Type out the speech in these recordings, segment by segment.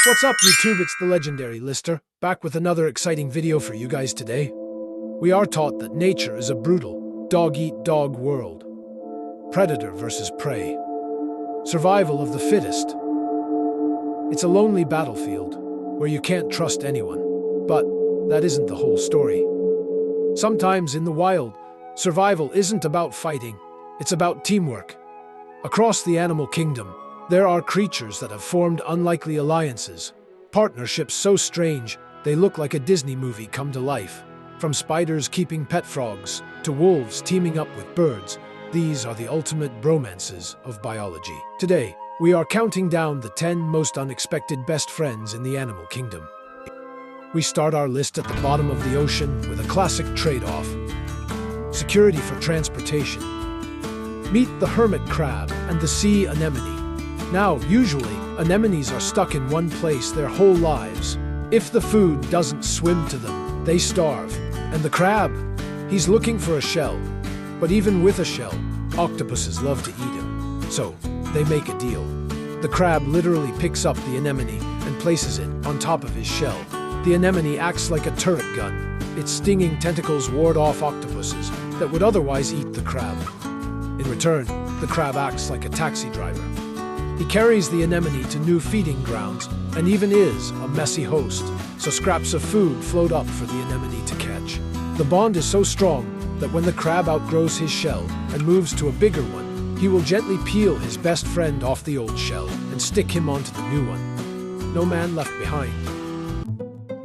What's up, YouTube? It's the Legendary Lister, back with another exciting video for you guys today. We are taught that nature is a brutal, dog-eat-dog world. Predator versus prey. Survival of the fittest. It's a lonely battlefield, where you can't trust anyone. But that isn't the whole story. Sometimes in the wild, survival isn't about fighting, it's about teamwork. Across the animal kingdom, there are creatures that have formed unlikely alliances, partnerships so strange they look like a Disney movie come to life. From spiders keeping pet frogs to wolves teaming up with birds, these are the ultimate bromances of biology. Today, we are counting down the 10 most unexpected best friends in the animal kingdom. We start our list at the bottom of the ocean with a classic trade-off: security for transportation. Meet the hermit crab and the sea anemone. Now, usually, anemones are stuck in one place their whole lives. If the food doesn't swim to them, they starve. And the crab? He's looking for a shell. But even with a shell, octopuses love to eat him. So, they make a deal. The crab literally picks up the anemone and places it on top of his shell. The anemone acts like a turret gun. Its stinging tentacles ward off octopuses that would otherwise eat the crab. In return, the crab acts like a taxi driver. He carries the anemone to new feeding grounds and even is a messy host, so scraps of food float up for the anemone to catch. The bond is so strong that when the crab outgrows his shell and moves to a bigger one, he will gently peel his best friend off the old shell and stick him onto the new one. No man left behind.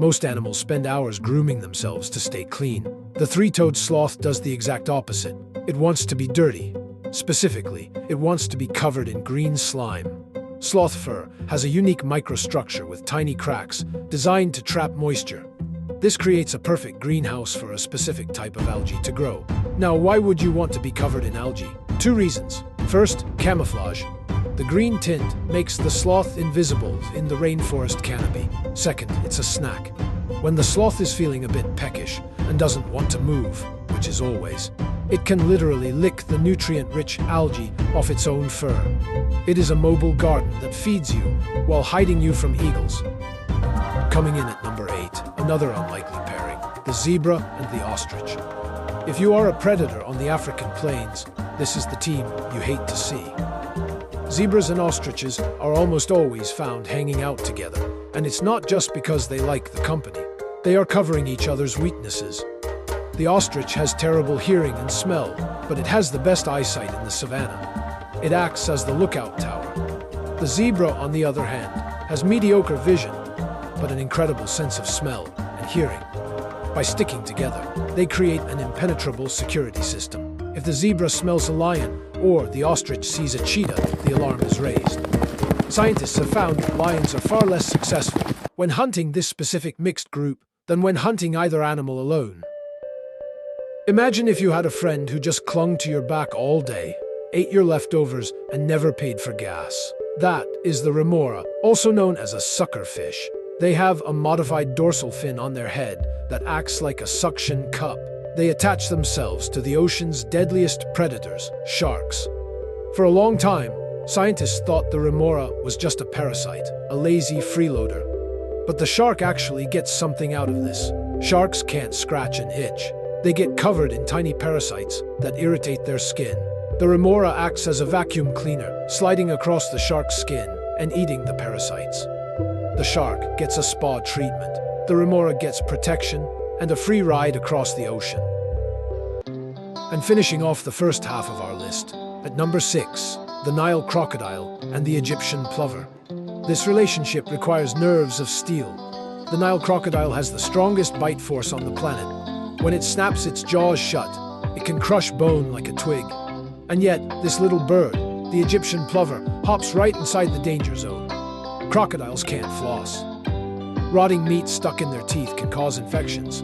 Most animals spend hours grooming themselves to stay clean. The three-toed sloth does the exact opposite. It wants to be dirty. Specifically, it wants to be covered in green slime. Sloth fur has a unique microstructure with tiny cracks designed to trap moisture. This creates a perfect greenhouse for a specific type of algae to grow. Now, why would you want to be covered in algae? 2 reasons. First, camouflage. The green tint makes the sloth invisible in the rainforest canopy. Second, it's a snack. When the sloth is feeling a bit peckish and doesn't want to move, which is always, it can literally lick the nutrient-rich algae off its own fur. It is a mobile garden that feeds you while hiding you from eagles. Coming in at number 8, another unlikely pairing, the zebra and the ostrich. If you are a predator on the African plains, this is the team you hate to see. Zebras and ostriches are almost always found hanging out together, and it's not just because they like the company. They are covering each other's weaknesses. The ostrich has terrible hearing and smell, but it has the best eyesight in the savannah. It acts as the lookout tower. The zebra, on the other hand, has mediocre vision, but an incredible sense of smell and hearing. By sticking together, they create an impenetrable security system. If the zebra smells a lion or the ostrich sees a cheetah, the alarm is raised. Scientists have found that lions are far less successful when hunting this specific mixed group than when hunting either animal alone. Imagine if you had a friend who just clung to your back all day, ate your leftovers, and never paid for gas. That is the remora, also known as a suckerfish. They have a modified dorsal fin on their head that acts like a suction cup. They attach themselves to the ocean's deadliest predators, sharks. For a long time, scientists thought the remora was just a parasite, a lazy freeloader. But the shark actually gets something out of this. Sharks can't scratch and itch. They get covered in tiny parasites that irritate their skin. The remora acts as a vacuum cleaner, sliding across the shark's skin and eating the parasites. The shark gets a spa treatment. The remora gets protection and a free ride across the ocean. And finishing off the first half of our list, at number 6, the Nile crocodile and the Egyptian plover. This relationship requires nerves of steel. The Nile crocodile has the strongest bite force on the planet. When it snaps its jaws shut, it can crush bone like a twig. And yet, this little bird, the Egyptian plover, hops right inside the danger zone. Crocodiles can't floss. Rotting meat stuck in their teeth can cause infections.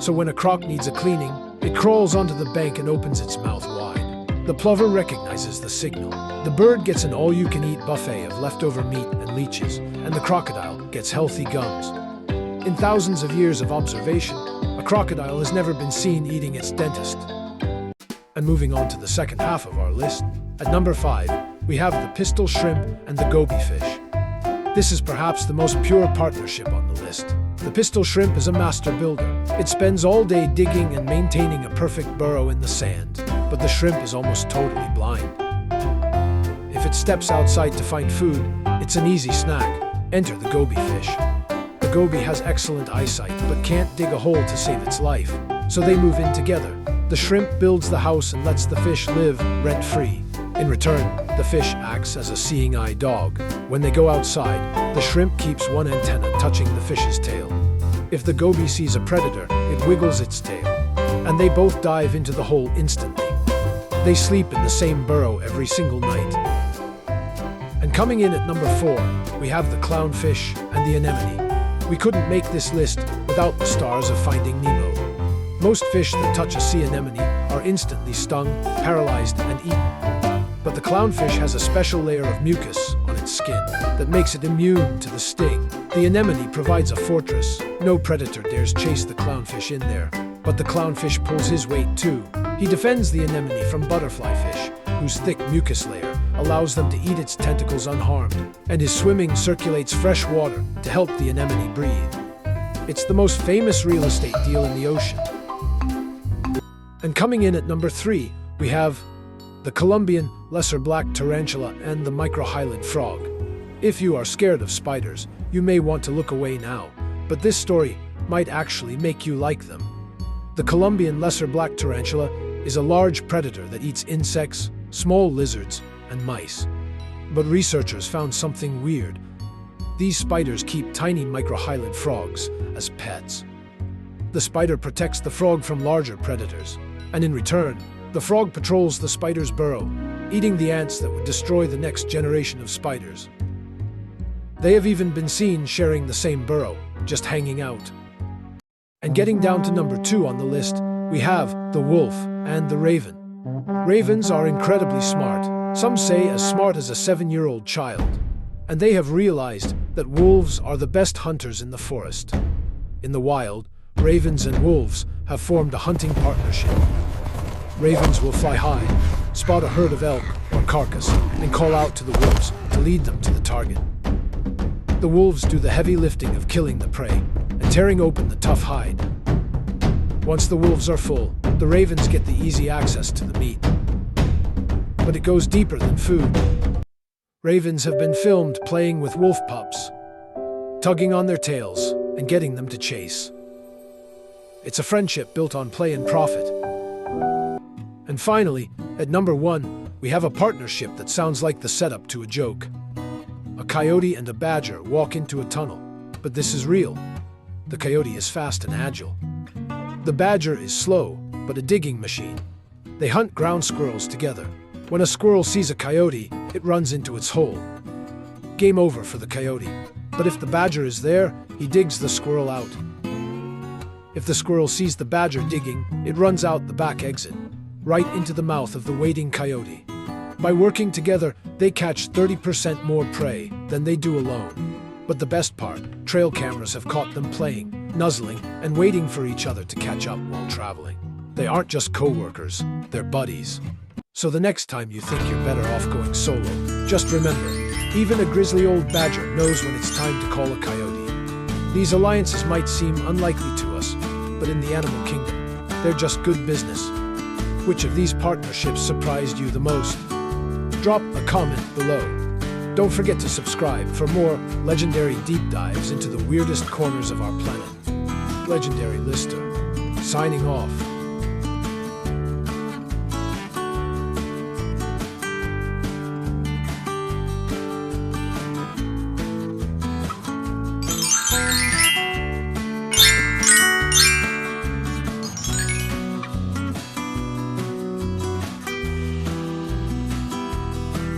So when a croc needs a cleaning, it crawls onto the bank and opens its mouth wide. The plover recognizes the signal. The bird gets an all-you-can-eat buffet of leftover meat and leeches, and the crocodile gets healthy gums. In thousands of years of observation, a crocodile has never been seen eating its dentist. And moving on to the second half of our list, at number 5, we have the pistol shrimp and the goby fish. This is perhaps the most pure partnership on the list. The pistol shrimp is a master builder. It spends all day digging and maintaining a perfect burrow in the sand, but the shrimp is almost totally blind. If it steps outside to find food, it's an easy snack. Enter the goby fish. The goby has excellent eyesight, but can't dig a hole to save its life, so they move in together. The shrimp builds the house and lets the fish live rent-free. In return, the fish acts as a seeing eye dog. When they go outside, the shrimp keeps one antenna touching the fish's tail. If the goby sees a predator, it wiggles its tail, and they both dive into the hole instantly. They sleep in the same burrow every single night. And coming in at number 4, we have the clownfish and the anemone. We couldn't make this list without the stars of Finding Nemo. Most fish that touch a sea anemone are instantly stung, paralyzed, and eaten. But the clownfish has a special layer of mucus on its skin that makes it immune to the sting. The anemone provides a fortress. No predator dares chase the clownfish in there, but the clownfish pulls his weight too. He defends the anemone from butterfly fish, whose thick mucus layer allows them to eat its tentacles unharmed, and his swimming circulates fresh water to help the anemone breathe. It's the most famous real estate deal in the ocean. And coming in at number 3, we have the Colombian lesser black tarantula and the micro-hyalid frog. If you are scared of spiders, you may want to look away now, but this story might actually make you like them. The Colombian lesser black tarantula is a large predator that eats insects, small lizards, and mice. But researchers found something weird. These spiders keep tiny micro-hyalid frogs as pets. The spider protects the frog from larger predators, and in return, the frog patrols the spider's burrow, eating the ants that would destroy the next generation of spiders. They have even been seen sharing the same burrow, just hanging out. And getting down to number 2 on the list, we have the wolf and the raven. Ravens are incredibly smart, some say as smart as a 7-year-old child, and they have realized that wolves are the best hunters in the forest. In the wild, ravens and wolves have formed a hunting partnership. Ravens will fly high, spot a herd of elk or carcass, and call out to the wolves to lead them to the target. The wolves do the heavy lifting of killing the prey and tearing open the tough hide. Once the wolves are full, the ravens get the easy access to the meat. But it goes deeper than food. Ravens have been filmed playing with wolf pups, tugging on their tails and getting them to chase. It's a friendship built on play and profit. And finally, at number 1, we have a partnership that sounds like the setup to a joke. A coyote and a badger walk into a tunnel, but this is real. The coyote is fast and agile. The badger is slow, but a digging machine. They hunt ground squirrels together. When a squirrel sees a coyote, it runs into its hole. Game over for the coyote. But if the badger is there, he digs the squirrel out. If the squirrel sees the badger digging, it runs out the back exit, right into the mouth of the waiting coyote. By working together, they catch 30% more prey than they do alone. But the best part, trail cameras have caught them playing, nuzzling, and waiting for each other to catch up while traveling. They aren't just co-workers, they're buddies. So the next time you think you're better off going solo, just remember, even a grizzly old badger knows when it's time to call a coyote. These alliances might seem unlikely to us, but in the animal kingdom, they're just good business. Which of these partnerships surprised you the most? Drop a comment below. Don't forget to subscribe for more legendary deep dives into the weirdest corners of our planet. Legendary Lister, signing off.